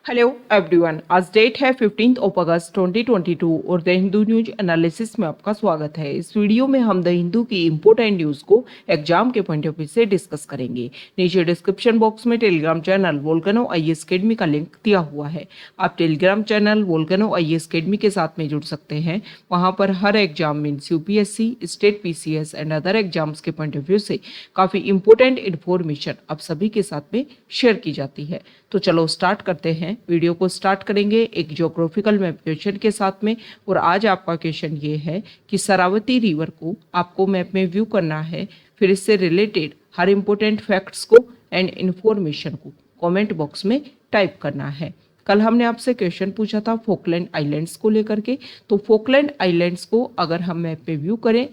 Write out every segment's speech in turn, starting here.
Hello everyone, आज date है 15 अगस्त 2022 और द हिंदू न्यूज एनालिसिस में आपका स्वागत है। इस वीडियो में हम द हिंदू की इंपॉर्टेंट न्यूज को एग्जाम के पॉइंट ऑफ व्यू से डिस्कस करेंगे। नीचे डिस्क्रिप्शन बॉक्स में telegram channel volcano IAS academy का लिंक दिया हुआ है। आप telegram channel volcano IAS academy के साथ में जुड़ सकते हैं। वहाँ पर हर exam means UPSC, state PCS and other exams के पॉइंट ऑफ व्यू से काफ़ी इंपॉर्टेंट इन्फॉर्मेशन आप सभी के साथ में शेयर की जाती है। तो चलो स्टार्ट करते हैं। वीडियो को स्टार्ट करेंगे एक ज्योग्राफिकल मैप क्वेश्चन के साथ में। और आज आपका क्वेश्चन ये है कि शरावती रिवर को आपको मैप में व्यू करना है, फिर इससे रिलेटेड हर इंपॉर्टेंट फैक्ट्स को एंड इंफॉर्मेशन को कमेंट बॉक्स में टाइप करना है। कल हमने आपसे क्वेश्चन पूछा था फोकलैंड आइलैंड्स को लेकर के। तो फोकलैंड आइलैंड्स को अगर हम मैप में व्यू करें,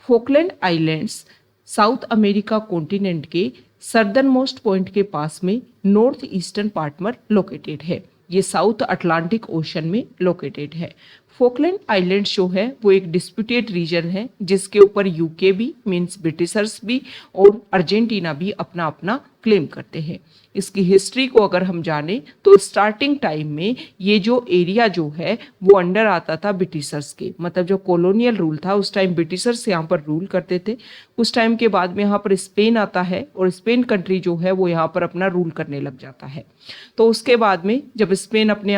Falkland islands south America continent के सर्दर्न मोस्ट पॉइंट के पास में नॉर्थ ईस्टर्न पार्ट में लोकेटेड है। ये साउथ अटलांटिक ओशन में लोकेटेड है। फोकलैंड आइलैंड्स जो है वो एक डिस्प्यूटेड रीजन है, जिसके ऊपर यूके भी मींस ब्रिटिशर्स भी और अर्जेंटीना भी अपना अपना क्लेम करते हैं। इसकी हिस्ट्री को अगर हम जाने तो स्टार्टिंग टाइम में ये जो एरिया जो है वो अंडर आता था ब्रिटिशर्स के, मतलब जो कॉलोनियल रूल था उस टाइम ब्रिटिशर्स यहाँ पर रूल करते थे। कुछ टाइम के बाद में यहाँ पर स्पेन आता है और स्पेन कंट्री जो है वो यहाँ पर अपना रूल करने लग जाता है। तो उसके बाद में जब स्पेन अपने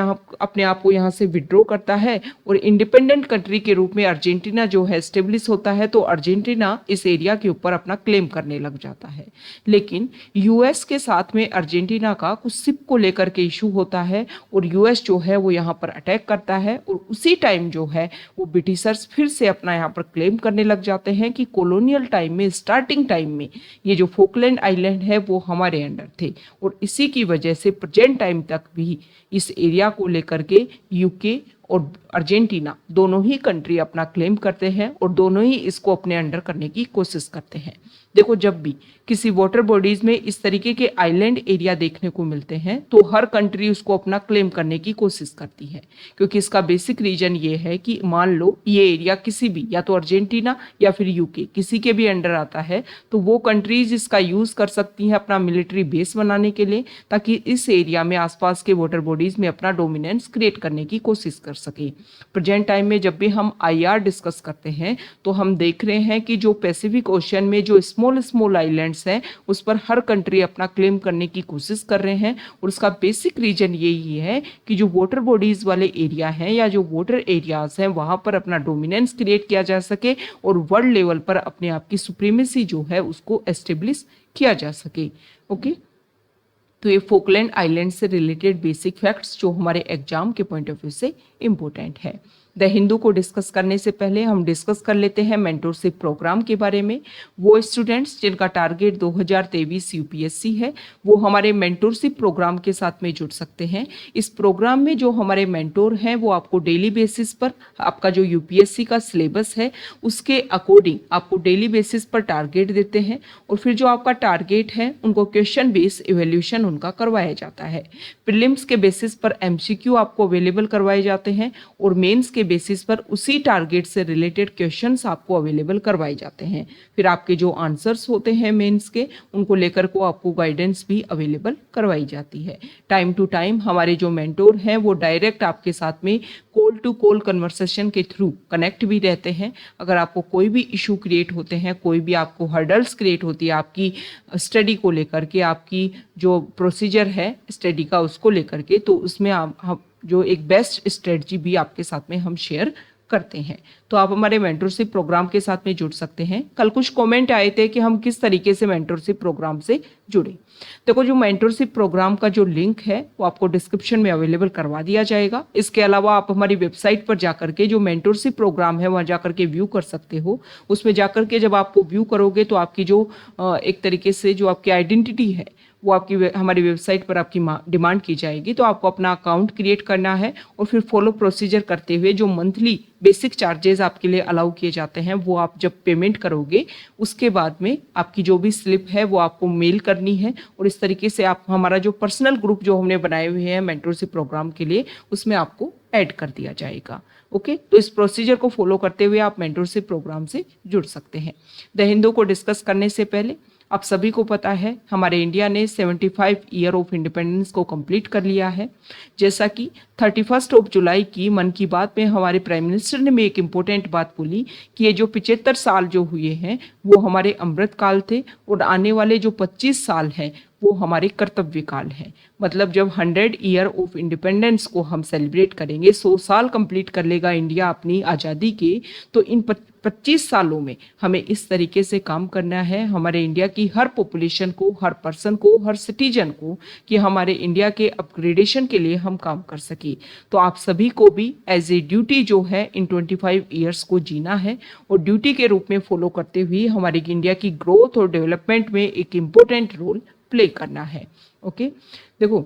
आप को यहाँ से विड्रॉ करता है और इंडिपेंडेंट कंट्री के रूप में अर्जेंटीना जो है एस्टेब्लिश होता है, तो अर्जेंटीना इस एरिया के ऊपर अपना क्लेम करने लग जाता है। लेकिन यूएस के साथ में अर्जेंटीना का कुछ शिप को लेकर के इशू होता है और यूएस जो है वो यहाँ पर अटैक करता है। और उसी टाइम जो है वो ब्रिटिशर्स फिर से अपना यहाँ पर क्लेम करने लग जाते हैं कि कॉलोनियल टाइम में, स्टार्टिंग टाइम में ये जो फोकलैंड आइलैंड है वो हमारे अंडर थे। और इसी की वजह से प्रेजेंट टाइम तक भी इस एरिया को लेकर के यूके और अर्जेंटीना दोनों ही कंट्री अपना क्लेम करते हैं और दोनों ही इसको अपने अंडर करने की कोशिश करते हैं। देखो, जब भी किसी वाटर बॉडीज में इस तरीके के आइलैंड एरिया देखने को मिलते हैं तो हर कंट्री उसको अपना क्लेम करने की कोशिश करती है, क्योंकि इसका बेसिक रीजन ये है कि मान लो ये एरिया किसी भी, या तो अर्जेंटीना या फिर यूके, किसी के भी अंडर आता है, तो वो कंट्रीज इसका यूज कर सकती हैं अपना मिलिट्री बेस बनाने के लिए, ताकि इस एरिया में आसपास के वाटर बॉडीज में अपना डोमिनेंस क्रिएट करने की कोशिश कर सके। प्रेजेंट टाइम में जब भी हम आईआर डिस्कस करते हैं तो हम देख रहे हैं कि जो पैसिफिक ओशन में जो स्मॉल आइलैंड्स हैं उस पर हर कंट्री अपना क्लेम करने की कोशिश कर रहे हैं। और उसका बेसिक रीजन यही है कि जो वाटर बॉडीज वाले एरिया हैं या जो वाटर एरियाज हैं वहां पर अपना डोमिनेंस क्रिएट किया जा सके और वर्ल्ड लेवल पर अपने आप की सुप्रीमेसी जो है उसको एस्टेब्लिश किया जा सके। ओके, तो ये फोकलैंड आइलैंड से रिलेटेड बेसिक फैक्ट्स जो हमारे एग्जाम के पॉइंट ऑफ व्यू से इंपॉर्टेंट है। द हिंदू को डिस्कस करने से पहले हम डिस्कस कर लेते हैं मेंटोरशिप प्रोग्राम के बारे में। वो स्टूडेंट्स जिनका टारगेट 2023 यूपीएससी है वो हमारे मेंटोरशिप प्रोग्राम के साथ में जुड़ सकते हैं। इस प्रोग्राम में जो हमारे मेंटोर हैं वो आपको डेली बेसिस पर आपका जो यूपीएससी का सिलेबस है उसके अकॉर्डिंग आपको डेली बेसिस पर टारगेट देते हैं और फिर जो आपका टारगेट है उनको क्वेश्चन बेस्ड इवैल्यूएशन उनका करवाया जाता है। प्रीलिम्स के बेसिस पर एमसीक्यू आपको अवेलेबल करवाए जाते हैं और मेंस के बेसिस पर उसी टारगेट से रिलेटेड क्वेश्चंस आपको अवेलेबल करवाए जाते हैं। फिर आपके जो आंसर्स होते हैं मेंस के उनको लेकर को आपको गाइडेंस भी अवेलेबल करवाई जाती है। टाइम टू टाइम हमारे जो मेंटोर हैं वो डायरेक्ट आपके साथ में कॉल टू कॉल कन्वर्सेशन के थ्रू कनेक्ट भी रहते हैं। अगर आपको कोई भी इशू क्रिएट होते हैं, कोई भी आपको हर्डल्स क्रिएट होती है आपकी स्टडी को लेकर के, आपकी जो प्रोसीजर है स्टडी का उसको लेकर के, तो उसमें हम जो एक बेस्ट स्ट्रेटजी भी आपके साथ में हम शेयर करते हैं। तो आप हमारे मेंटरशिप प्रोग्राम के साथ में जुड़ सकते हैं। कल कुछ कमेंट आए थे कि हम किस तरीके से मेंटरशिप प्रोग्राम से जुड़े। देखो, जो मेंटरशिप प्रोग्राम का जो लिंक है वो आपको डिस्क्रिप्शन में अवेलेबल करवा दिया जाएगा। इसके अलावा आप हमारी वेबसाइट पर जाकर के जो मेंटरशिप प्रोग्राम है वहाँ जाकर के व्यू कर सकते हो। उसमें जाकर के जब आपको व्यू करोगे तो आपकी जो एक तरीके से जो आपकी आइडेंटिटी है वो आपकी हमारी वेबसाइट पर आपकी डिमांड की जाएगी। तो आपको अपना अकाउंट क्रिएट करना है और फिर फॉलो प्रोसीजर करते हुए जो मंथली बेसिक चार्जेस आपके लिए अलाउ किए जाते हैं वो आप जब पेमेंट करोगे उसके बाद में आपकी जो भी स्लिप है वो आपको मेल करनी है। और इस तरीके से आप हमारा जो पर्सनल ग्रुप जो हमने बनाए हुए हैं मेंटरशिप प्रोग्राम के लिए उसमें आपको ऐड कर दिया जाएगा। ओके, तो इस प्रोसीजर को फॉलो करते हुए आप मेंटरशिप प्रोग्राम से जुड़ सकते हैं। द हिंदू को डिस्कस करने से पहले आप सभी को पता है हमारे इंडिया ने 75 ईयर ऑफ इंडिपेंडेंस को कंप्लीट कर लिया है। जैसा कि 31 जुलाई की मन की बात में हमारे प्राइम मिनिस्टर ने भी एक इम्पोर्टेंट बात बोली कि ये जो 75 साल जो हुए हैं वो हमारे अमृत काल थे और आने वाले जो 25 साल हैं वो हमारे कर्तव्य काल है। मतलब जब 100 ईयर ऑफ इंडिपेंडेंस को हम सेलिब्रेट करेंगे, 100 साल कंप्लीट कर लेगा इंडिया अपनी आज़ादी के, तो इन 25 सालों में हमें इस तरीके से काम करना है हमारे इंडिया की हर पॉपुलेशन को, हर पर्सन को, हर सिटीजन को, कि हमारे इंडिया के अपग्रेडेशन के लिए हम काम कर सके। तो आप सभी को भी एज ए ड्यूटी जो है इन 25 ईयर्स को जीना है और ड्यूटी के रूप में फॉलो करते हुए हमारी इंडिया की ग्रोथ और डेवलपमेंट में एक इम्पोर्टेंट रोल प्ले करना है। ओके, देखो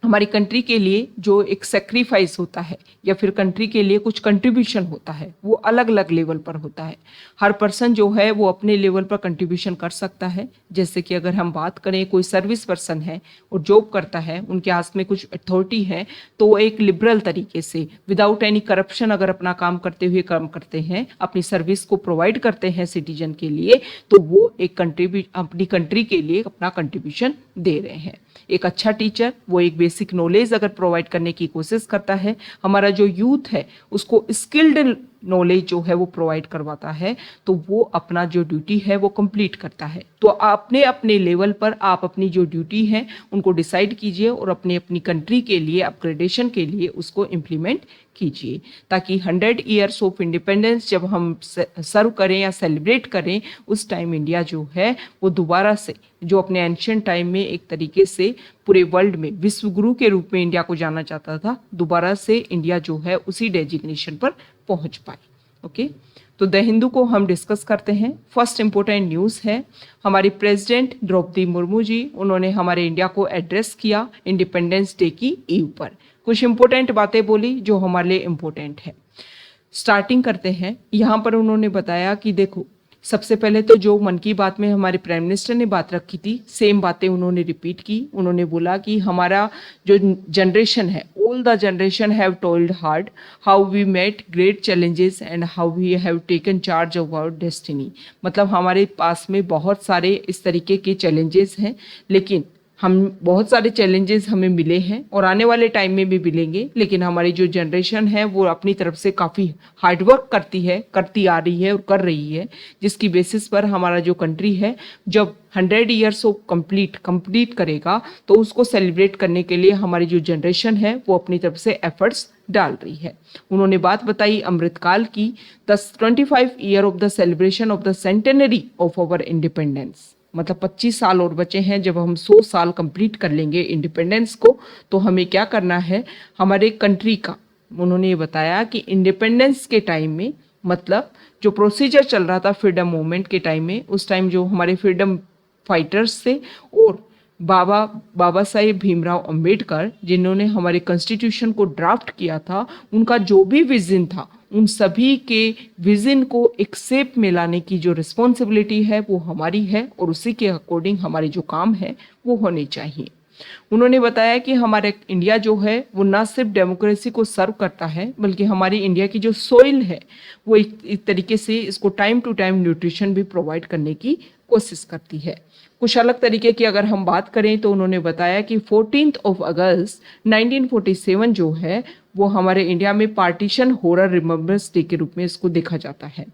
हमारी कंट्री के लिए जो एक सेक्रीफाइस होता है या फिर कंट्री के लिए कुछ कंट्रीब्यूशन होता है वो अलग अलग लेवल पर होता है। हर पर्सन जो है वो अपने लेवल पर कंट्रीब्यूशन कर सकता है। जैसे कि अगर हम बात करें, कोई सर्विस पर्सन है और जॉब करता है, उनके हाथ में कुछ अथॉरिटी है, तो वो एक लिबरल तरीके से विदाउट एनी करप्शन अगर अपना काम करते हुए काम करते हैं, अपनी सर्विस को प्रोवाइड करते हैं सिटीजन के लिए, तो वो एक अपनी कंट्री के लिए अपना कंट्रीब्यूशन दे रहे हैं। एक अच्छा टीचर वो एक बेसिक नॉलेज अगर प्रोवाइड करने की कोशिश करता है, हमारा जो यूथ है उसको स्किल्ड नॉलेज जो है वो प्रोवाइड करवाता है, तो वो अपना जो ड्यूटी है वो कंप्लीट करता है। तो अपने अपने लेवल पर आप अपनी जो ड्यूटी है उनको डिसाइड कीजिए और अपने अपनी कंट्री के लिए अपग्रेडेशन के लिए उसको इम्प्लीमेंट कीजिए, ताकि 100 ईयर्स ऑफ इंडिपेंडेंस जब हम सर्व करें या सेलिब्रेट करें, उस टाइम इंडिया जो है वो दोबारा से जो अपने एंशिएंट टाइम में एक तरीके से पूरे वर्ल्ड में विश्व गुरु के रूप में इंडिया को जाना जाता था, दोबारा से इंडिया जो है उसी डेजिग्नेशन पर पहुंच पाए। ओके, तो द हिंदू को हम डिस्कस करते हैं। फर्स्ट इंपॉर्टेंट न्यूज़ है हमारी प्रेसिडेंट द्रौपदी मुर्मू जी, उन्होंने हमारे इंडिया को एड्रेस किया इंडिपेंडेंस डे की ईव पर। कुछ इंपॉर्टेंट बातें बोली जो हमारे लिए इम्पोर्टेंट है। स्टार्टिंग करते हैं, यहाँ पर उन्होंने बताया कि देखो सबसे पहले तो जो मन की बात में हमारे प्राइम मिनिस्टर ने बात रखी थी, सेम बातें उन्होंने रिपीट की। उन्होंने बोला कि हमारा जो जनरेशन है, all the generation have told hard how we met great challenges and how we have taken charge of our destiny. मतलब हमारे पास में बहुत सारे इस तरीके के चैलेंजेस हैं, लेकिन हम बहुत सारे चैलेंजेस हमें मिले हैं और आने वाले टाइम में भी मिलेंगे, लेकिन हमारी जो जनरेशन है वो अपनी तरफ से काफ़ी हार्डवर्क करती आ रही है और कर रही है, जिसकी बेसिस पर हमारा जो कंट्री है जब 100 ईयर्स ऑफ कंप्लीट करेगा तो उसको सेलिब्रेट करने के लिए हमारी जो जनरेशन है वो अपनी तरफ से एफर्ट्स डाल रही है। उन्होंने बात बताई अमृतकाल की, 25 year of the celebration of the centenary of our independence. मतलब 25 साल और बचे हैं, जब हम 100 साल कंप्लीट कर लेंगे इंडिपेंडेंस को, तो हमें क्या करना है हमारे कंट्री का। उन्होंने ये बताया कि इंडिपेंडेंस के टाइम में, मतलब जो प्रोसीजर चल रहा था फ्रीडम मूवमेंट के टाइम में, उस टाइम जो हमारे फ्रीडम फाइटर्स थे और बाबा साहेब भीमराव अंबेडकर जिन्होंने हमारे कॉन्स्टिट्यूशन को ड्राफ्ट किया था, उनका जो भी विजन था उन सभी के विजन को एक शेप में लाने की जो रिस्पॉन्सिबिलिटी है वो हमारी है और उसी के अकॉर्डिंग हमारे जो काम है वो होने चाहिए। उन्होंने बताया कि हमारा इंडिया जो है वो ना सिर्फ डेमोक्रेसी को सर्व करता है, बल्कि हमारी इंडिया की जो सोइल है वो एक तरीके से इसको टाइम टू टाइम न्यूट्रिशन भी प्रोवाइड करने की कोशिश करती है। कुछ अलग तरीके की अगर हम बात करें तो उन्होंने बताया कि 14 अगस्त 1947 जो है वो हमारे इंडिया में पार्टीशन हॉरर रिमेम्बरेंस डे के रूप में इसको देखा जाता है।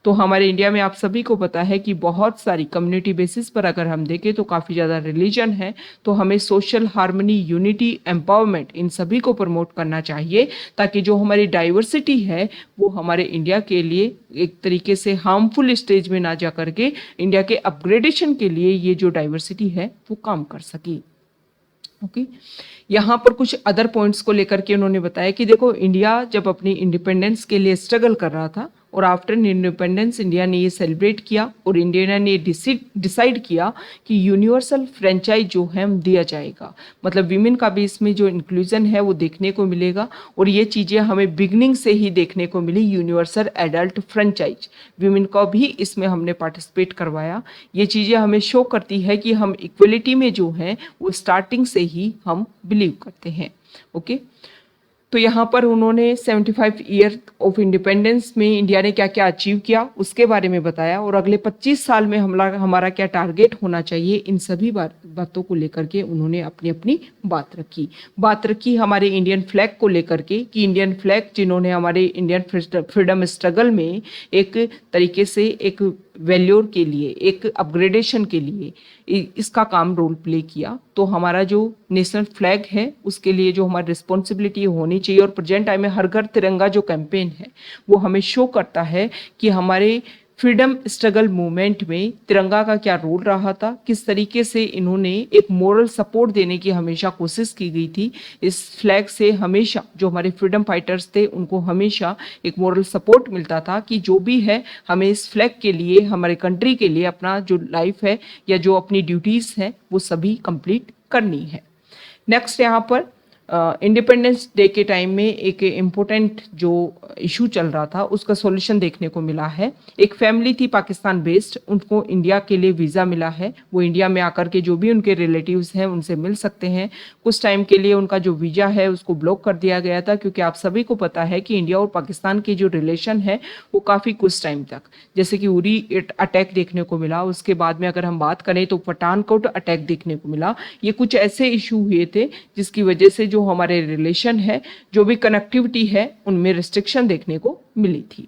तो हमारे इंडिया में आप सभी को पता है कि बहुत सारी कम्युनिटी बेसिस पर अगर हम देखें तो काफ़ी ज़्यादा रिलीजन है, तो हमें सोशल हार्मनी, यूनिटी, एम्पावरमेंट इन सभी को प्रमोट करना चाहिए, ताकि जो हमारी डाइवर्सिटी है वो हमारे इंडिया के लिए एक तरीके से हार्मफुल स्टेज में ना जा करके इंडिया के अपग्रेडेशन के लिए ये जो डाइवर्सिटी है वो काम कर सके। ओके, यहाँ पर कुछ अदर पॉइंट्स को लेकर के उन्होंने बताया कि देखो इंडिया जब अपनी इंडिपेंडेंस के लिए स्ट्रगल कर रहा था और आफ्टर इंडिपेंडेंस इंडिया ने ये सेलिब्रेट किया और इंडिया ने डिसाइड किया कि यूनिवर्सल फ्रेंचाइज जो है हम दिया जाएगा। मतलब विमेन का भी इसमें जो इंक्लूजन है वो देखने को मिलेगा और ये चीज़ें हमें बिगनिंग से ही देखने को मिली। यूनिवर्सल एडल्ट फ्रेंचाइज विमेन को भी इसमें हमने पार्टिसिपेट करवाया। ये चीज़ें हमें शो करती है कि हम इक्वलिटी में जो हैं वो स्टार्टिंग से ही हम बिलीव करते हैं। ओके, तो यहाँ पर उन्होंने 75 ईयर ऑफ इंडिपेंडेंस में इंडिया ने क्या क्या अचीव किया उसके बारे में बताया, और अगले 25 साल में हमारा क्या टारगेट होना चाहिए, इन सभी बातों को लेकर के उन्होंने अपनी अपनी बात रखी हमारे इंडियन फ्लैग को लेकर के, कि इंडियन फ्लैग जिन्होंने हमारे इंडियन फ्रीडम स्ट्रगल में एक तरीके से एक वैल्योर के लिए, एक अपग्रेडेशन के लिए इसका काम रोल प्ले किया। तो हमारा जो नेशनल फ्लैग है उसके लिए जो हमारी रिस्पॉन्सिबिलिटी होनी चाहिए, और प्रेजेंट टाइम में हर घर तिरंगा जो कैंपेन है वो हमें शो करता है कि हमारे फ्रीडम स्ट्रगल मूवमेंट में तिरंगा का क्या रोल रहा था, किस तरीके से इन्होंने एक मोरल सपोर्ट देने की हमेशा कोशिश की गई थी। इस फ्लैग से हमेशा जो हमारे फ्रीडम फाइटर्स थे उनको हमेशा एक मोरल सपोर्ट मिलता था कि जो भी है हमें इस फ्लैग के लिए, हमारे कंट्री के लिए अपना जो लाइफ है या जो अपनी ड्यूटीज़ हैं वो सभी कंप्लीट करनी है। नेक्स्ट यहाँ पर इंडिपेंडेंस डे के टाइम में एक इम्पोर्टेंट जो इशू चल रहा था उसका सॉल्यूशन देखने को मिला है। एक फैमिली थी पाकिस्तान बेस्ड, उनको इंडिया के लिए वीज़ा मिला है, वो इंडिया में आकर के जो भी उनके रिलेटिव्स हैं उनसे मिल सकते हैं। कुछ टाइम के लिए उनका जो वीज़ा है उसको ब्लॉक कर दिया गया था, क्योंकि आप सभी को पता है कि इंडिया और पाकिस्तान की जो रिलेशन है वो काफ़ी कुछ टाइम तक, जैसे कि उरी अटैक देखने को मिला, उसके बाद में अगर हम बात करें तो पठानकोट अटैक देखने को मिला। ये कुछ ऐसे इशू हुए थे जिसकी वजह से जो हमारे रिलेशन है, जो भी कनेक्टिविटी है, उनमें रिस्ट्रिक्शन देखने को मिली थी।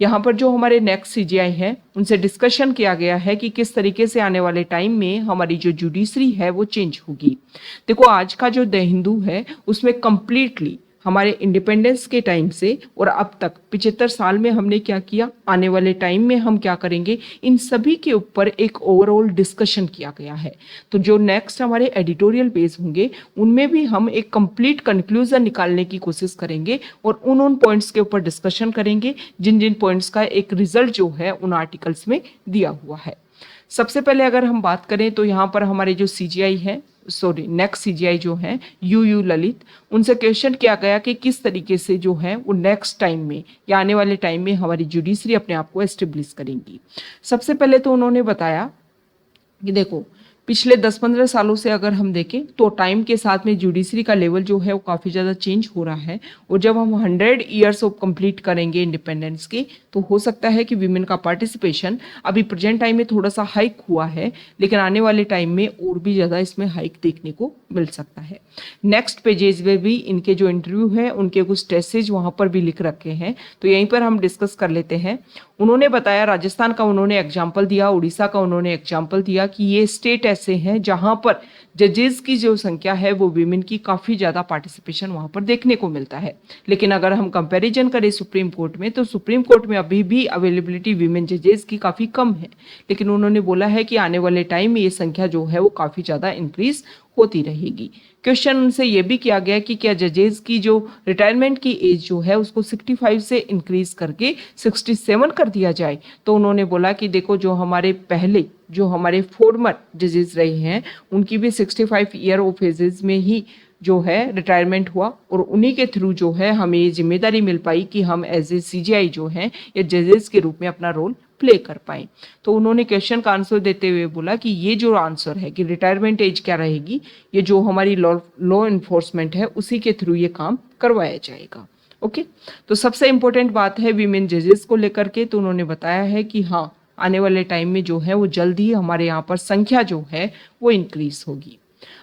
यहाँ पर जो हमारे नेक्स्ट सीजीआई हैं उनसे डिस्कशन किया गया है कि किस तरीके से आने वाले टाइम में हमारी जो जुडिशरी है वो चेंज होगी। देखो आज का जो द हिंदू है उसमें कंप्लीटली हमारे इंडिपेंडेंस के टाइम से और अब तक 75 साल में हमने क्या किया, आने वाले टाइम में हम क्या करेंगे, इन सभी के ऊपर एक ओवरऑल डिस्कशन किया गया है। तो जो नेक्स्ट हमारे एडिटोरियल पेज होंगे उनमें भी हम एक कंप्लीट कंक्लूजन निकालने की कोशिश करेंगे और उन पॉइंट्स के ऊपर डिस्कशन करेंगे जिन जिन पॉइंट्स का एक रिजल्ट जो है उन आर्टिकल्स में दिया हुआ है। सबसे पहले अगर हम बात करें तो यहाँ पर हमारे जो सीजीआई है, नेक्स्ट सीजीआई जो है यू ललित, उनसे क्वेश्चन किया गया कि किस तरीके से जो है वो नेक्स्ट टाइम में या आने वाले टाइम में हमारी जुडिशरी अपने आप को एस्टेब्लिश करेंगी। सबसे पहले तो उन्होंने बताया कि देखो पिछले 10-15 सालों से अगर हम देखें तो टाइम के साथ में जुडिशरी का लेवल जो है वो काफ़ी ज़्यादा चेंज हो रहा है, और जब हम 100 ईयर्स ऑफ कंप्लीट करेंगे इंडिपेंडेंस के तो हो सकता है कि वीमेन का पार्टिसिपेशन अभी प्रेजेंट टाइम में थोड़ा सा हाइक हुआ है, लेकिन आने वाले टाइम में और भी ज़्यादा इसमें हाइक देखने को मिल सकता है। नेक्स्ट पेजेज में भी इनके जो इंटरव्यू है उनके कुछ टेसेज वहाँ पर भी लिख रखे हैं, तो यहीं पर हम डिस्कस कर लेते हैं। उन्होंने बताया, राजस्थान का उन्होंने एग्जाम्पल दिया, उड़ीसा का उन्होंने एग्जाम्पल दिया कि ये स्टेट ऐसे हैं जहां पर जजेस की जो संख्या है वो वीमेन की काफ़ी ज़्यादा पार्टिसिपेशन वहां पर देखने को मिलता है। लेकिन अगर हम कंपैरिजन करें सुप्रीम कोर्ट में तो सुप्रीम कोर्ट में अभी भी अवेलेबिलिटी वीमेन जजेस की काफ़ी कम है, लेकिन उन्होंने बोला है कि आने वाले टाइम में ये संख्या जो है वो काफ़ी ज़्यादा इंक्रीज होती रहेगी। क्वेश्चन उनसे ये भी किया गया कि क्या जजेस की जो रिटायरमेंट की एज जो है उसको 65 से इंक्रीज करके 67 कर दिया जाए। तो उन्होंने बोला कि देखो जो हमारे पहले जो हमारे फॉर्मर जजेस रहे हैं उनकी भी 65 ईयर ऑफ एजेस में ही जो है रिटायरमेंट हुआ, और उन्हीं के थ्रू जो है हमें ये जिम्मेदारी मिल पाई कि हम एज ए सीजीआई जो है या जजेस के रूप में अपना रोल प्ले कर पाए। तो उन्होंने क्वेश्चन का आंसर देते हुए बोला कि ये जो आंसर है कि रिटायरमेंट एज क्या रहेगी, ये जो हमारी लॉ इन्फोर्समेंट है उसी के थ्रू ये काम करवाया जाएगा। ओके, तो सबसे इंपॉर्टेंट बात है वीमेन जजेस को लेकर के, तो उन्होंने बताया है कि हाँ आने वाले टाइम में जो है वो जल्द ही हमारे यहाँ पर संख्या जो है वो इंक्रीज होगी।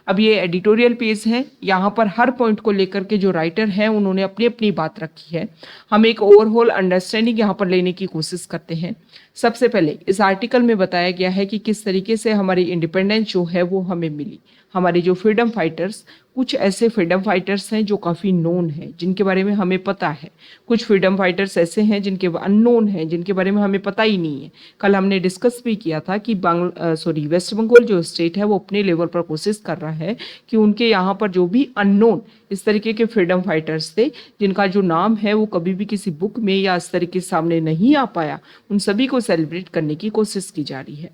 अब ये एडिटोरियल पेज है, यहाँ पर हर पॉइंट को लेकर के जो राइटर हैं उन्होंने अपनी अपनी बात रखी है। हम एक ओवरऑल अंडरस्टैंडिंग यहाँ पर लेने की कोशिश करते हैं। सबसे पहले इस आर्टिकल में बताया गया है कि किस तरीके से हमारी इंडिपेंडेंस जो है वो हमें मिली। हमारे जो फ्रीडम फाइटर्स, कुछ ऐसे फ्रीडम फाइटर्स हैं जो काफ़ी नोन हैं जिनके बारे में हमें पता है, कुछ फ्रीडम फाइटर्स ऐसे हैं जिनके अननोन हैं जिनके बारे में हमें पता ही नहीं है। कल हमने डिस्कस भी किया था कि वेस्ट बंगाल जो स्टेट है वो अपने लेवल पर कोशिश कर रहा है कि उनके यहाँ पर जो भी अननोन इस तरीके के फ्रीडम फाइटर्स थे जिनका जो नाम है वो कभी भी किसी बुक में या इस तरीके से सामने नहीं आ पाया, उन सभी को सेलिब्रेट करने की कोशिश की जा रही है।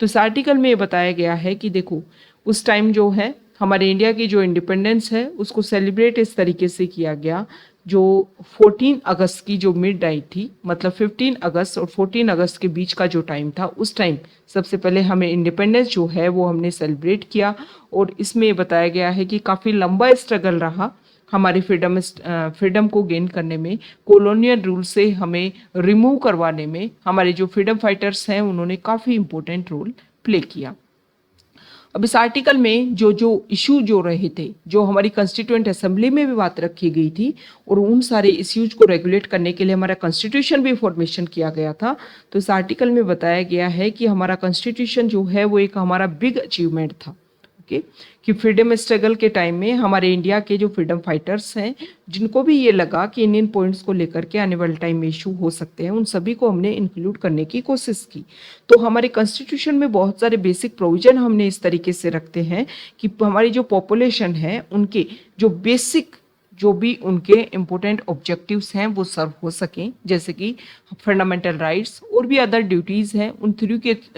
तो इस आर्टिकल में ये बताया गया है कि देखो उस टाइम जो है हमारे इंडिया की जो इंडिपेंडेंस है उसको सेलिब्रेट इस तरीके से किया गया, जो 14 अगस्त की जो मिड नाइट थी, मतलब 15 अगस्त और 14 अगस्त के बीच का जो टाइम था, उस टाइम सबसे पहले हमें इंडिपेंडेंस जो है वो हमने सेलिब्रेट किया। और इसमें बताया गया है कि काफ़ी लंबा स्ट्रगल रहा हमारे फ्रीडम को गेन करने में, कॉलोनियल रूल से हमें रिमूव करवाने में हमारे जो फ्रीडम फाइटर्स हैं उन्होंने काफ़ी इम्पोर्टेंट रोल प्ले किया। अब इस आर्टिकल में जो जो इशू जो रहे थे, जो हमारी कॉन्स्टिट्यूएंट असेंबली में भी बात रखी गई थी, और उन सारे इश्यूज को रेगुलेट करने के लिए हमारा कॉन्स्टिट्यूशन भी फॉर्मेशन किया गया था। तो इस आर्टिकल में बताया गया है कि हमारा कॉन्स्टिट्यूशन जो है वो एक हमारा बिग अचीवमेंट था। ओके, कि फ्रीडम स्ट्रगल के टाइम में हमारे इंडिया के जो फ्रीडम फाइटर्स हैं, जिनको भी ये लगा कि इन पॉइंट्स को लेकर के आने वाले टाइम में इशू हो सकते हैं, उन सभी को हमने इंक्लूड करने की कोशिश की। तो हमारे कॉन्स्टिट्यूशन में बहुत सारे बेसिक प्रोविजन हमने इस तरीके से रखते हैं कि हमारी जो पॉपुलेशन है उनके जो बेसिक जो भी उनके इम्पोर्टेंट ऑब्जेक्टिव्स हैं वो सर्व हो सकें, जैसे कि फंडामेंटल राइट्स और भी अदर ड्यूटीज़ हैं,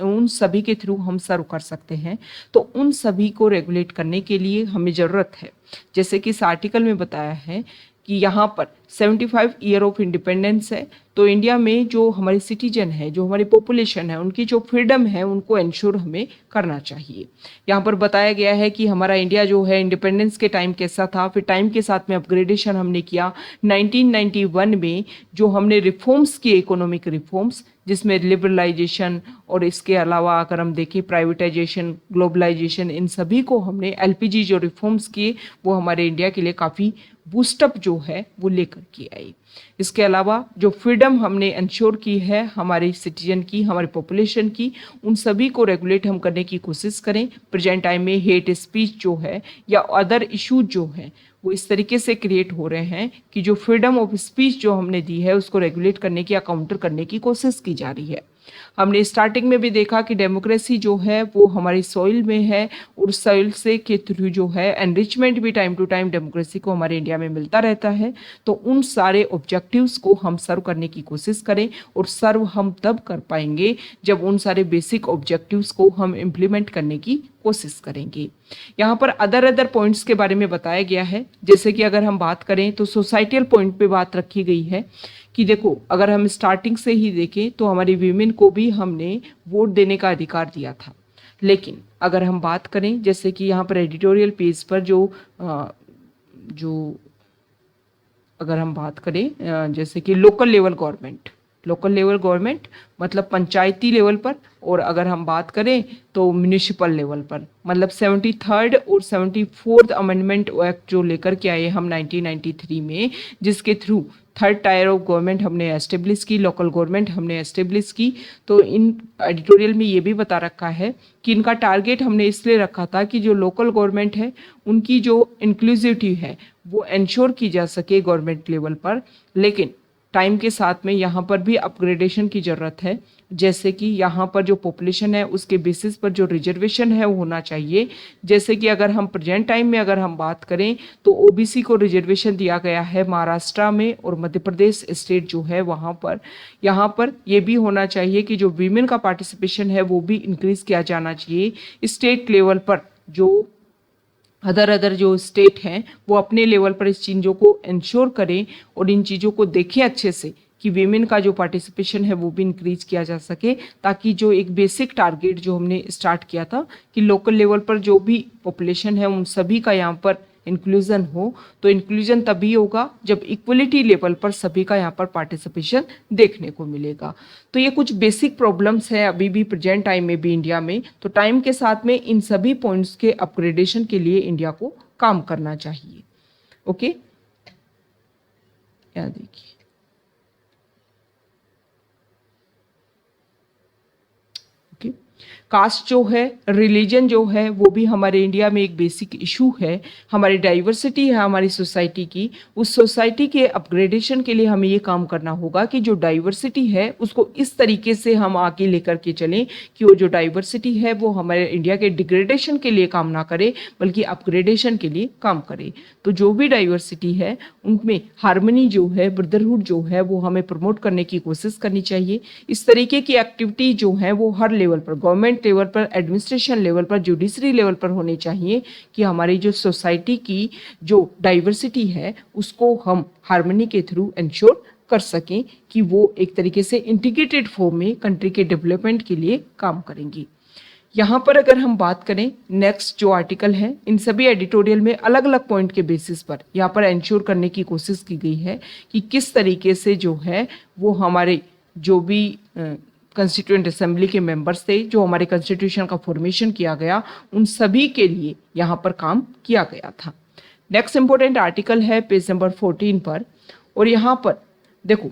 उन सभी के थ्रू हम सर्व कर सकते हैं। तो उन सभी को रेगुलेट करने के लिए हमें ज़रूरत है, जैसे कि इस आर्टिकल में बताया है कि यहाँ पर 75 ईयर ऑफ इंडिपेंडेंस है, तो इंडिया में जो हमारे सिटीजन है, जो हमारी पॉपुलेशन है, उनकी जो फ्रीडम है उनको इंश्योर हमें करना चाहिए। यहाँ पर बताया गया है कि हमारा इंडिया जो है इंडिपेंडेंस के टाइम कैसा था, फिर टाइम के साथ में अपग्रेडेशन हमने किया। 1991 में जो हमने रिफॉर्म्स किए, इकोनॉमिक रिफॉर्म्स, जिसमें लिबरलाइजेशन और इसके अलावा अगर हम देखें प्राइवेटाइजेशन, ग्लोबलाइजेशन, इन सभी को हमने एलपीजी जो रिफॉर्म्स किए वो हमारे इंडिया के लिए काफ़ी बूस्टअप जो है वो लेकर के आई। इसके अलावा जो फ्रीडम हमने इंश्योर की है हमारे सिटीजन की, हमारी पॉपुलेशन की, उन सभी को रेगुलेट हम करने की कोशिश करें। प्रेजेंट टाइम में हेट स्पीच जो है या अदर इश्यूज जो हैं वो इस तरीके से क्रिएट हो रहे हैं कि जो फ्रीडम ऑफ स्पीच जो हमने दी है उसको रेगुलेट करने की या काउंटर करने की कोशिश की जा रही है। हमने स्टार्टिंग में भी देखा कि डेमोक्रेसी जो है वो हमारी सॉइल में है, और सॉइल से के थ्रू जो है एनरिचमेंट भी टाइम टू टाइम डेमोक्रेसी को हमारे इंडिया में मिलता रहता है। तो उन सारे ऑब्जेक्टिव्स को हम सर्व करने की कोशिश करें, और सर्व हम तब कर पाएंगे जब उन सारे बेसिक ऑब्जेक्टिव्स को हम इम्प्लीमेंट करने की कोशिश करेंगे। यहाँ पर अदर पॉइंट्स के बारे में बताया गया है, जैसे कि अगर हम बात करें तो सोसाइटियल पॉइंट पे बात रखी गई है कि देखो अगर हम स्टार्टिंग से ही देखें तो हमारी वीमेन को भी हमने वोट देने का अधिकार दिया था। लेकिन अगर हम बात करें जैसे कि यहाँ पर एडिटोरियल पेज पर जो अगर हम बात करें जैसे कि लोकल लेवल गवर्नमेंट मतलब पंचायती लेवल पर, और अगर हम बात करें तो म्यूनिसिपल लेवल पर, मतलब 73rd और 74th अमेंडमेंट एक्ट जो लेकर के आए हम 1993 में, जिसके through third tier of government हमने एस्टेब्लिश की, लोकल गवर्नमेंट हमने एस्टेब्लिश की। तो इन एडिटोरियल में ये भी बता रखा है कि इनका टारगेट हमने इसलिए रखा था कि जो लोकल गवर्नमेंट है उनकी जो इंक्लूसिविटी है वो इंश्योर की जा सके गवर्नमेंट लेवल पर। लेकिन टाइम के साथ में यहाँ पर भी अपग्रेडेशन की ज़रूरत है, जैसे कि यहाँ पर जो पॉपुलेशन है उसके बेसिस पर जो रिजर्वेशन है वो होना चाहिए। जैसे कि अगर हम प्रेजेंट टाइम में अगर हम बात करें तो ओबीसी को रिजर्वेशन दिया गया है महाराष्ट्र में और मध्य प्रदेश स्टेट जो है वहाँ पर। यहाँ पर ये भी होना चाहिए कि जो वीमेन का पार्टिसिपेशन है वो भी इंक्रीज किया जाना चाहिए। स्टेट लेवल पर जो अदर जो स्टेट हैं वो अपने लेवल पर इस चीज़ों को इंश्योर करें और इन चीज़ों को देखें अच्छे से कि वीमेन का जो पार्टिसिपेशन है वो भी इंक्रीज किया जा सके, ताकि जो एक बेसिक टारगेट जो हमने स्टार्ट किया था कि लोकल लेवल पर जो भी पॉपुलेशन है उन सभी का यहाँ पर इंक्लूजन हो। तो इंक्लूजन तभी होगा जब इक्वलिटी लेवल पर सभी का यहाँ पर पार्टिसिपेशन देखने को मिलेगा। तो ये कुछ बेसिक प्रॉब्लम्स है अभी भी प्रेजेंट टाइम में भी इंडिया में। तो टाइम के साथ में इन सभी पॉइंट्स के अपग्रेडेशन के लिए इंडिया को काम करना चाहिए। ओके, यहाँ देखिए कास्ट जो है, रिलीजन जो है वो भी हमारे इंडिया में एक बेसिक इशू है। हमारी डाइवर्सिटी है हमारी सोसाइटी की, उस सोसाइटी के अपग्रेडेशन के लिए हमें ये काम करना होगा कि जो डाइवर्सिटी है उसको इस तरीके से हम आगे लेकर के चलें कि वो जो डाइवर्सिटी है वो हमारे इंडिया के डिग्रेडेशन के लिए काम ना करे बल्कि अपग्रेडेशन के लिए काम करे। तो जो भी डाइवर्सिटी है उनमें हार्मनी जो है, ब्रदरहुड जो है वो हमें प्रमोट करने की कोशिश करनी चाहिए। इस तरीके की एक्टिविटी जो है वो हर लेवल पर, गवर्नमेंट लेवल पर, एडमिनिस्ट्रेशन लेवल पर, जुडिशरी लेवल पर होनी चाहिए कि हमारी जो सोसाइटी की जो डाइवर्सिटी है उसको हम हार्मनी के थ्रू इंश्योर कर सकें कि वो एक तरीके से इंटीग्रेटेड फॉर्म में कंट्री के डेवलपमेंट के लिए काम करेंगी। यहाँ पर अगर हम बात करें नेक्स्ट जो आर्टिकल है, इन सभी एडिटोरियल में अलग अलग पॉइंट के बेसिस पर यहाँ पर इंश्योर करने की कोशिश की गई है कि किस तरीके से जो है वो हमारे जो भी कंस्टिट्यूएंट असेंबली के मेंबर्स थे, जो हमारे कॉन्स्टिट्यूशन का फॉर्मेशन किया गया, उन सभी के लिए यहाँ पर काम किया गया था। नेक्स्ट इंपॉर्टेंट आर्टिकल है पेज नंबर 14 पर, और यहाँ पर देखो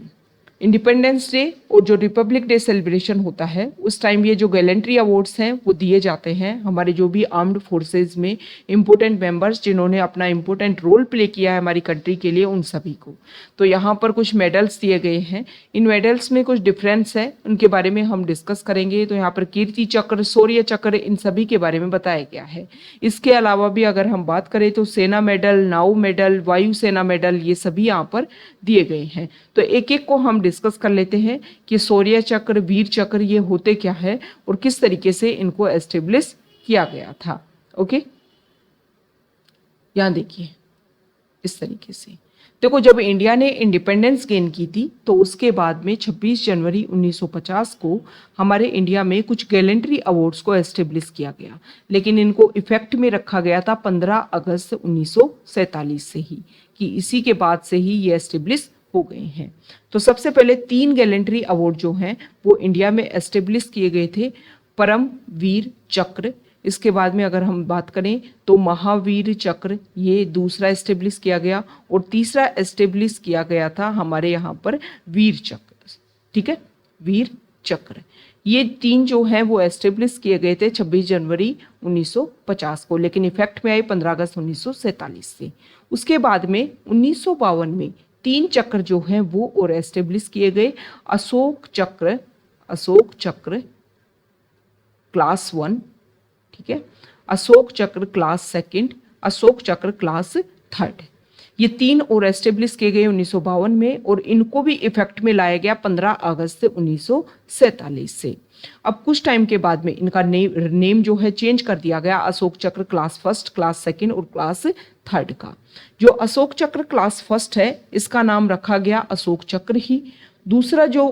इंडिपेंडेंस डे और जो रिपब्लिक डे सेलिब्रेशन होता है उस टाइम ये जो गैलेंट्री अवार्ड्स हैं वो दिए जाते हैं हमारे जो भी आर्म्ड फोर्सेस में इम्पोर्टेंट मेंबर्स जिन्होंने अपना इम्पोर्टेंट रोल प्ले किया है हमारी कंट्री के लिए, उन सभी को। तो यहाँ पर कुछ मेडल्स दिए गए हैं, इन मेडल्स में कुछ डिफरेंस है, उनके बारे में हम डिस्कस करेंगे। तो यहाँ पर कीर्ति चक्र, शौर्य चक्र, इन सभी के बारे में बताया गया है। इसके अलावा भी अगर हम बात करें तो सेना मेडल, नाउ मेडल, वायुसेना मेडल, ये सभी यहाँ पर दिए गए हैं। तो एक एक को हम डिस्कस कर लेते हैं कि शौर्य चक्र, वीर चक्र ये होते क्या है और किस तरीके से इनको एस्टेब्लिश किया गया था। ओके, यहां देखिए इस तरीके से देखो, जब इंडिया ने इंडिपेंडेंस गेन की थी तो उसके बाद में 26 जनवरी 1950 को हमारे इंडिया में कुछ गैलेंट्री अवार्ड्स को एस्टेब्लिश किया गया, लेकिन इनको इफेक्ट में रखा गया था 15 अगस्त 1947 से ही, कि इसी के बाद से ही ये एस्टेब्लिश हो गए हैं। तो सबसे पहले 3 गैलेंट्री अवार्ड जो हैं वो इंडिया में एस्टेब्लिश किए गए थे, परम वीर चक्र, इसके बाद में अगर हम बात करें तो महावीर चक्र, ये दूसरा एस्टेब्लिश किया गया, और तीसरा एस्टेब्लिश किया गया था हमारे यहाँ पर वीर चक्र। ठीक है, वीर चक्र, ये 3 जो हैं वो एस्टेब्लिश किए गए थे 26 जनवरी 1950 को, लेकिन इफेक्ट में आए 15 अगस्त 1947 से। उसके बाद में 1952 में 3 चक्र जो हैं वो और एस्टेब्लिश किए गए, अशोक चक्र क्लास 1, ठीक है, अशोक चक्र क्लास 2, अशोक चक्र क्लास 3, ये 3 और एस्टेब्लिश किए गए 1952 में, और इनको भी इफेक्ट में लाया गया 15 अगस्त 1947 से। अब कुछ टाइम के बाद में इनका नेम जो है चेंज कर दिया गया, अशोक चक्र क्लास 1, क्लास 2 और क्लास 3 का। जो अशोक चक्र क्लास 1 है इसका नाम रखा गया अशोक चक्र ही, दूसरा जो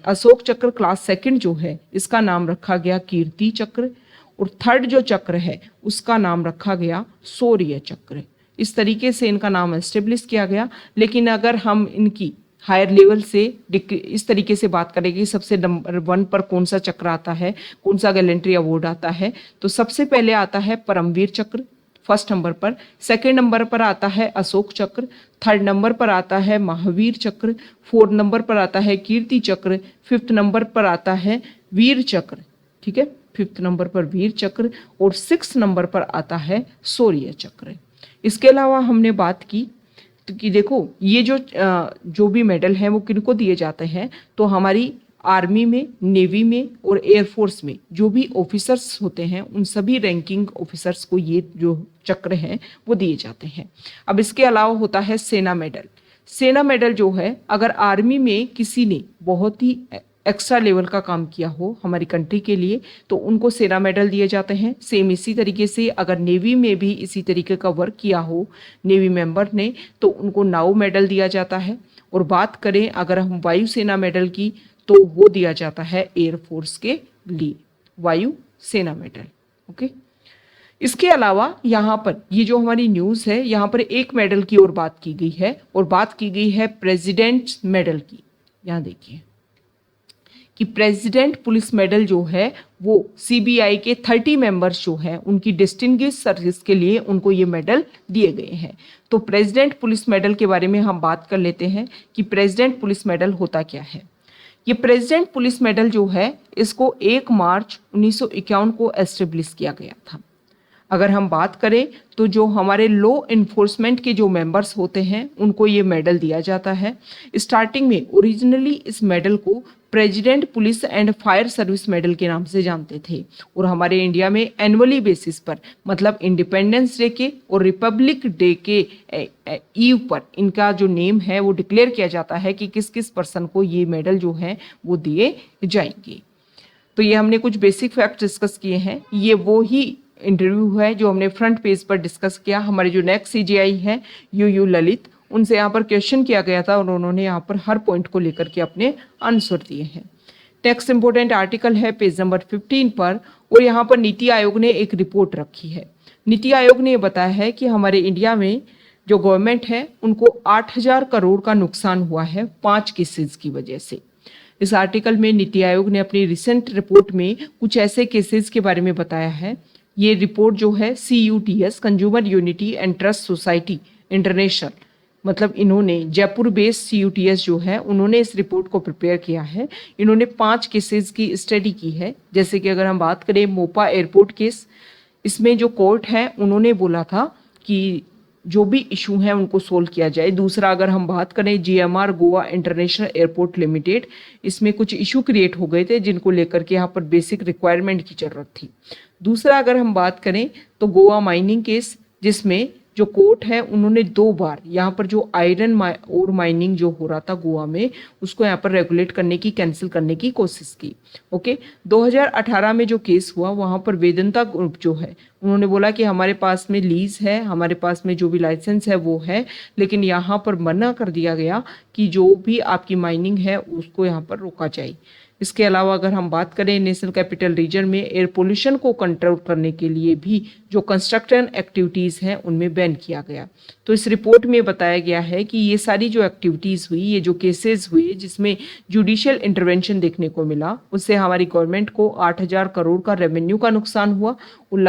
अशोक चक्र क्लास 2 जो है इसका नाम रखा गया कीर्ति चक्र, और 3rd जो चक्र है उसका नाम रखा गया शौर्य चक्र। इस तरीके से इनका नाम एस्टेब्लिश किया गया। लेकिन अगर हम इनकी हायर लेवल से इस तरीके से बात करें कि सबसे नंबर 1 पर कौन सा चक्र आता है, कौन सा गैलेंट्री अवार्ड आता है, तो सबसे पहले आता है परमवीर चक्र 1st नंबर पर, 2nd नंबर पर आता है अशोक चक्र, 3rd नंबर पर आता है महावीर चक्र, 4th नंबर पर आता है कीर्ति चक्र, 5th नंबर पर आता है वीर चक्र, ठीक है, 5th नंबर पर वीर चक्र, और 6th नंबर पर आता है शौर्य चक्र। इसके अलावा हमने बात की तो कि देखो ये जो भी मेडल हैं वो किनको दिए जाते हैं, तो हमारी आर्मी में, नेवी में और एयरफोर्स में जो भी ऑफिसर्स होते हैं उन सभी रैंकिंग ऑफिसर्स को ये जो चक्र हैं वो दिए जाते हैं। अब इसके अलावा होता है सेना मेडल। सेना मेडल जो है, अगर आर्मी में किसी ने बहुत ही एक्स्ट्रा लेवल का काम किया हो हमारी कंट्री के लिए तो उनको सेना मेडल दिए जाते हैं। सेम इसी तरीके से अगर नेवी में भी इसी तरीके का वर्क किया हो नेवी मेंबर ने तो उनको नाउ मेडल दिया जाता है। और बात करें अगर हम वायुसेना मेडल की तो वो दिया जाता है एयरफोर्स के लिए वायु सेना मेडल। ओके, इसके अलावा यहाँ पर ये जो हमारी न्यूज़ है यहाँ पर एक मेडल की और बात की गई है, और बात की गई है प्रेसिडेंट मेडल की। यहाँ देखिए कि प्रेसिडेंट पुलिस मेडल जो है वो सीबीआई के 30 मेंबर्स जो हैं उनकी डिस्टिंग्विश सर्विस के लिए उनको ये मेडल दिए गए हैं। तो प्रेसिडेंट पुलिस मेडल के बारे में हम बात कर लेते हैं कि प्रेसिडेंट पुलिस मेडल होता क्या है। ये प्रेसिडेंट पुलिस मेडल जो है इसको 1 मार्च 1951 को एस्टेब्लिश किया गया था। अगर हम बात करें तो जो हमारे लॉ इन्फोर्समेंट के जो मेंबर्स होते हैं उनको ये मेडल दिया जाता है। स्टार्टिंग में ओरिजिनली इस मेडल को president police and fire service medal के नाम से जानते थे, और हमारे इंडिया में एनुअली बेसिस पर मतलब इंडिपेंडेंस डे के और रिपब्लिक डे के ईव पर इनका जो नेम है वो डिक्लेयर किया जाता है कि किस किस पर्सन को ये मेडल जो है वो दिए जाएंगे। तो ये हमने कुछ बेसिक फैक्ट डिस्कस किए हैं। ये वो ही इंटरव्यू है जो हमने फ्रंट पेज पर डिस्कस किया। हमारे जो नेक्स्ट सीजीआई है यू ललित, उनसे यहाँ पर क्वेश्चन किया गया था और उन्होंने यहाँ पर हर पॉइंट को लेकर के अपने आंसर दिए हैं। नेक्स्ट इंपॉर्टेंट आर्टिकल है पेज नंबर 15 पर, और यहाँ पर नीति आयोग ने एक रिपोर्ट रखी है। नीति आयोग ने बताया है कि हमारे इंडिया में जो गवर्नमेंट है उनको 8,000 करोड़ का नुकसान हुआ है 5 केसेस की वजह से। इस आर्टिकल में नीति आयोग ने अपनी रिसेंट रिपोर्ट में कुछ ऐसे केसेस के बारे में बताया है। ये रिपोर्ट जो है CUTS consumer unity and trust society international, मतलब इन्होंने जयपुर बेस्ड CUTS जो है उन्होंने इस रिपोर्ट को प्रिपेयर किया है। इन्होंने 5 केसेस की स्टडी की है। जैसे कि अगर हम बात करें मोपा एयरपोर्ट केस, इसमें जो कोर्ट है उन्होंने बोला था कि जो भी इशू है उनको सोल्व किया जाए। दूसरा अगर हम बात करें GMR Goa international airport limited, इसमें कुछ इशू क्रिएट हो गए थे जिनको लेकर के यहाँ पर बेसिक रिक्वायरमेंट की जरूरत थी। दूसरा अगर हम बात करें तो गोवा माइनिंग केस, जिसमें जो कोर्ट है उन्होंने 2 बार यहाँ पर जो आयरन और माइनिंग जो हो रहा था गोवा में उसको यहाँ पर रेगुलेट करने की, कैंसिल करने की कोशिश की। ओके, 2018 में जो केस हुआ वहाँ पर वेदांता ग्रुप जो है उन्होंने बोला कि हमारे पास में लीज है, हमारे पास में जो भी लाइसेंस है वो है, लेकिन यहाँ पर मना कर दिया गया कि जो भी आपकी माइनिंग है उसको यहाँ पर रोका जाए। इसके अलावा अगर हम बात करें नेशनल कैपिटल रीजन में एयर पोल्यूशन को कंट्रोल करने के लिए भी जो कंस्ट्रक्शन एक्टिविटीज़ हैं उनमें बैन किया गया। तो इस रिपोर्ट में बताया गया है कि ये सारी जो एक्टिविटीज़ हुई, ये जो केसेस हुए जिसमें जुडिशियल इंटरवेंशन देखने को मिला, उससे हमारी गवर्नमेंट को 8,000 करोड़ का रेवेन्यू का नुकसान हुआ। और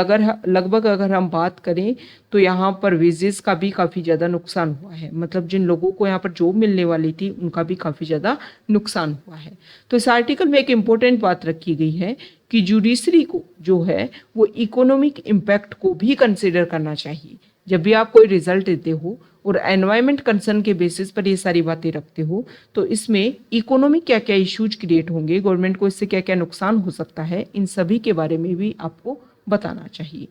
लगभग अगर हम बात करें तो यहाँ पर वेजेस का भी काफ़ी ज़्यादा नुकसान हुआ है, मतलब जिन लोगों को यहाँ पर जॉब मिलने वाली थी उनका भी काफ़ी ज़्यादा नुकसान हुआ है। तो इस आर्टिकल में एक इम्पोर्टेंट बात रखी गई है कि जुडिशरी को जो है वो इकोनॉमिक इम्पैक्ट को भी कंसिडर करना चाहिए। जब भी आप कोई रिजल्ट देते हो और एनवायरमेंट कंसर्न के बेसिस पर ये सारी बातें रखते हो तो इसमें इकोनॉमिक क्या क्या इश्यूज क्रिएट होंगे, गवर्नमेंट को इससे क्या क्या नुकसान हो सकता है, इन सभी के बारे में भी आपको बताना चाहिए।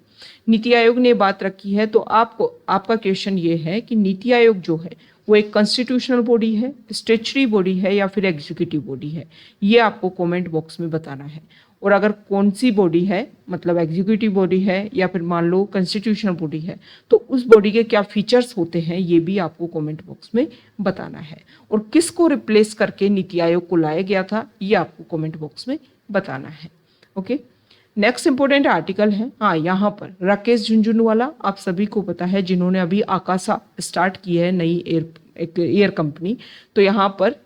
नीति आयोग ने बात रखी है तो आपका क्वेश्चन ये है कि नीति आयोग जो है वो एक कॉन्स्टिट्यूशनल बॉडी है, स्टेचुटरी बॉडी है या फिर एग्जीक्यूटिव बॉडी है, ये आपको कमेंट बॉक्स में बताना है। और अगर कौन सी बॉडी है, मतलब एग्जीक्यूटिव बॉडी है या फिर मान लो कॉन्स्टिट्यूशनल बॉडी है, तो उस बॉडी के क्या फीचर्स होते हैं ये भी आपको कमेंट बॉक्स में बताना है। और किसको रिप्लेस करके नीति आयोग को लाया गया था ये आपको कमेंट बॉक्स में बताना है। ओके, नेक्स्ट इंपॉर्टेंट आर्टिकल है, हाँ यहाँ पर राकेश झुंझुनवाला, आप सभी को पता है, जिन्होंने अभी आकाशा स्टार्ट की है नई एयर कंपनी, तो यहाँ पर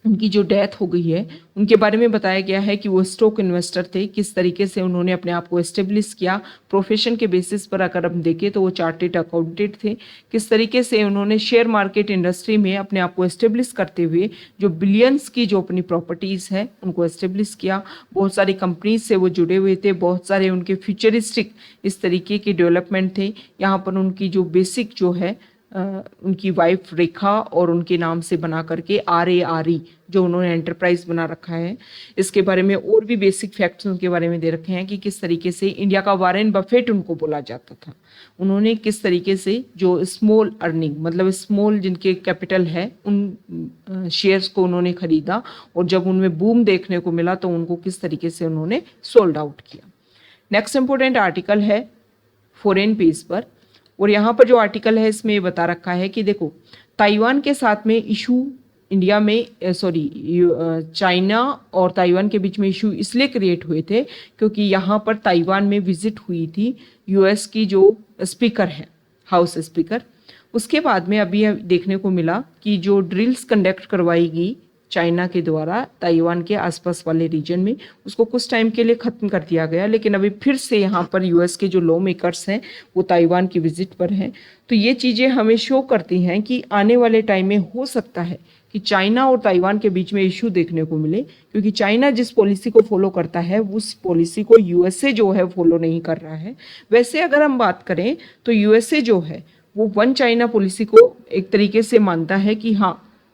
उनकी जो डेथ हो गई है उनके बारे में बताया गया है कि वो स्टॉक इन्वेस्टर थे, किस तरीके से उन्होंने अपने आप को एस्टेब्लिश किया। प्रोफेशन के बेसिस पर अगर हम देखें तो वो चार्टेड अकाउंटेंट थे, किस तरीके से उन्होंने शेयर मार्केट इंडस्ट्री में अपने आप को एस्टेब्लिश करते हुए जो बिलियंस की जो अपनी प्रॉपर्टीज़ हैं उनको एस्टेब्लिश किया। बहुत सारी कंपनीज से वो जुड़े हुए थे, बहुत सारे उनके फ्यूचरिस्टिक इस तरीके के डेवलपमेंट थे। यहाँ पर उनकी जो बेसिक जो है उनकी वाइफ रेखा और उनके नाम से बना करके RARE जो उन्होंने एंटरप्राइज बना रखा है, इसके बारे में और भी बेसिक फैक्ट्स उनके बारे में दे रखे हैं कि किस तरीके से इंडिया का वॉरेन बफेट उनको बोला जाता था। उन्होंने किस तरीके से जो स्मॉल अर्निंग, मतलब स्मॉल जिनके कैपिटल है उन शेयर्स को उन्होंने खरीदा और जब उनमें बूम देखने को मिला तो उनको किस तरीके से उन्होंने सोल्ड आउट किया। नेक्स्ट इंपॉर्टेंट आर्टिकल है फॉरेन पेज पर, और यहाँ पर जो आर्टिकल है इसमें ये बता रखा है कि देखो ताइवान के साथ में इशू इंडिया में चाइना और ताइवान के बीच में इशू इसलिए क्रिएट हुए थे क्योंकि यहाँ पर ताइवान में विजिट हुई थी US की जो स्पीकर है, हाउस स्पीकर। उसके बाद में अभी देखने को मिला कि जो ड्रिल्स कंडक्ट करवाई गई चाइना के द्वारा ताइवान के आसपास वाले रीजन में, उसको कुछ टाइम के लिए ख़त्म कर दिया गया, लेकिन अभी फिर से यहाँ पर US के जो लॉ मेकर्स हैं वो ताइवान की विजिट पर हैं। तो ये चीज़ें हमें शो करती हैं कि आने वाले टाइम में हो सकता है कि चाइना और ताइवान के बीच में इशू देखने को मिले, क्योंकि चाइना जिस पॉलिसी को फॉलो करता है उस पॉलिसी को USA जो है फॉलो नहीं कर रहा है। वैसे अगर हम बात करें तो USA जो है वो वन चाइना पॉलिसी को एक तरीके से मानता है कि हाँ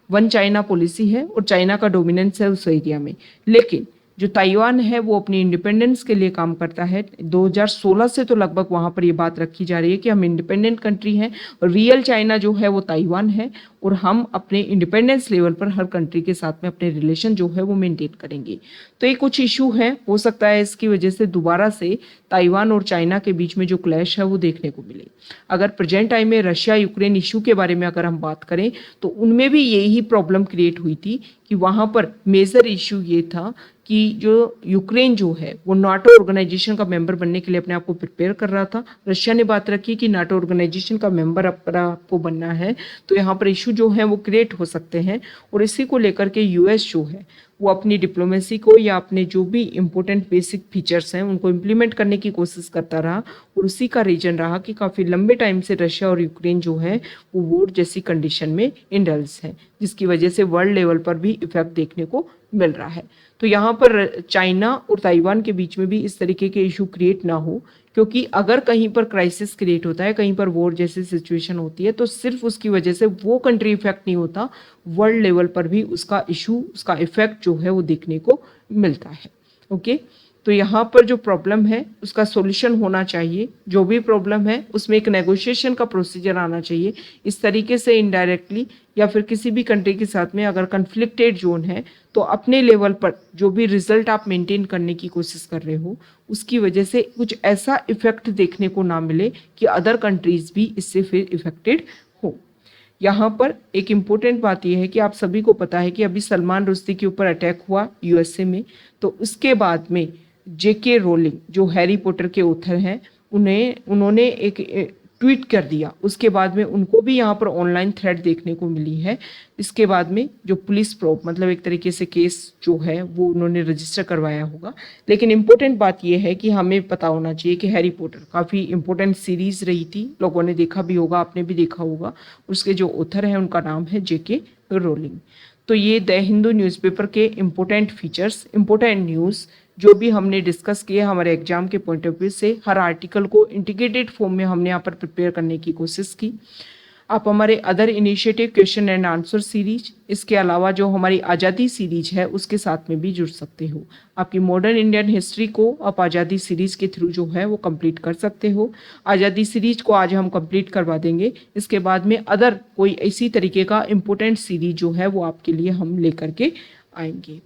वन चाइना पॉलिसी है और चाइना का डोमिनेंस है उस एरिया में, लेकिन जो ताइवान है वो अपनी इंडिपेंडेंस के लिए काम करता है। 2016 से तो लगभग वहाँ पर ये बात रखी जा रही है कि हम इंडिपेंडेंट कंट्री हैं और रियल चाइना जो है वो ताइवान है, और हम अपने इंडिपेंडेंस लेवल पर हर कंट्री के साथ में अपने रिलेशन जो है वो मेंटेन करेंगे। तो ये कुछ इशू है, हो सकता है इसकी वजह से दोबारा से ताइवान और चाइना के बीच में जो क्लैश है वो देखने को मिले। अगर प्रेजेंट टाइम में रशिया यूक्रेन इशू के बारे में अगर हम बात करें तो उनमें भी यही प्रॉब्लम क्रिएट हुई थी कि वहाँ पर मेजर इशू ये था कि जो यूक्रेन जो है वो नाटो ऑर्गेनाइजेशन का मेंबर बनने के लिए अपने आप को प्रिपेयर कर रहा था। रशिया ने बात रखी कि नाटो ऑर्गेनाइजेशन का मेंबर अपना आपको बनना है तो यहाँ पर इशू जो है वो क्रिएट हो सकते हैं, और इसी को लेकर के यूएस जो है वो अपनी डिप्लोमेसी को या अपने जो भी इम्पोर्टेंट बेसिक फीचर्स हैं उनको इम्प्लीमेंट करने की कोशिश करता रहा, और उसी का रीजन रहा कि काफ़ी लंबे टाइम से रशिया और यूक्रेन जो है वो वॉर जैसी कंडीशन में इंडल्स हैं, जिसकी वजह से वर्ल्ड लेवल पर भी इफेक्ट देखने को मिल रहा है। तो यहाँ पर चाइना और ताइवान के बीच में भी इस तरीके के इशू क्रिएट ना हो, क्योंकि अगर कहीं पर क्राइसिस क्रिएट होता है, कहीं पर वॉर जैसी सिचुएशन होती है, तो सिर्फ उसकी वजह से वो कंट्री इफेक्ट नहीं होता, वर्ल्ड लेवल पर भी उसका इशू, उसका इफेक्ट जो है वो देखने को मिलता है। ओके, तो यहाँ पर जो प्रॉब्लम है उसका सॉल्यूशन होना चाहिए, जो भी प्रॉब्लम है उसमें एक नेगोशिएशन का प्रोसीजर आना चाहिए। इस तरीके से इनडायरेक्टली या फिर किसी भी कंट्री के साथ में अगर कन्फ्लिक्टेड जोन है तो अपने लेवल पर जो भी रिजल्ट आप मेंटेन करने की कोशिश कर रहे हो उसकी वजह से कुछ ऐसा इफेक्ट देखने को ना मिले कि अदर कंट्रीज भी इससे फिर इफेक्टेड हो। यहाँ पर एक इम्पोर्टेंट बात यह है कि आप सभी को पता है कि अभी सलमान रुश्दी के ऊपर अटैक हुआ यूएसए में, तो उसके बाद में जेके रोलिंग जो हैरी पॉटर के ऑथर हैं उन्होंने एक ट्वीट कर दिया, उसके बाद में उनको भी यहाँ पर ऑनलाइन थ्रेड देखने को मिली है। इसके बाद में जो पुलिस प्रोब मतलब एक तरीके से केस जो है वो उन्होंने रजिस्टर करवाया होगा। लेकिन इम्पोर्टेंट बात यह है कि हमें पता होना चाहिए कि हैरी पॉटर काफ़ी इम्पोर्टेंट सीरीज रही थी, लोगों ने देखा भी होगा, आपने भी देखा होगा। उसके जो ऑथर हैं उनका नाम है जेके रोलिंग। तो ये द हिंदू न्यूज़पेपर के इम्पोर्टेंट फीचर्स, इम्पोर्टेंट न्यूज़ जो भी हमने डिस्कस किए हमारे एग्जाम के पॉइंट ऑफ व्यू से, हर आर्टिकल को इंटीग्रेटेड फॉर्म में हमने यहाँ पर प्रिपेयर करने की कोशिश की। आप हमारे other initiative question and answer series, इसके अलावा जो हमारी आज़ादी सीरीज है उसके साथ में भी जुड़ सकते हो। आपकी मॉडर्न इंडियन हिस्ट्री को आप आज़ादी सीरीज के थ्रू जो है वो कंप्लीट कर सकते हो। आज़ादी सीरीज को आज हम कंप्लीट करवा देंगे, इसके बाद में अदर कोई इसी तरीके का इम्पोर्टेंट सीरीज जो है वो आपके लिए हम लेकर के आएंगे।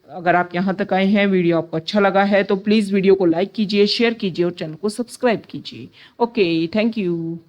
अगर आप यहाँ तक आए हैं, वीडियो आपको अच्छा लगा है तो प्लीज़ वीडियो को लाइक कीजिए, शेयर कीजिए और चैनल को सब्सक्राइब कीजिए। Okay, thank you.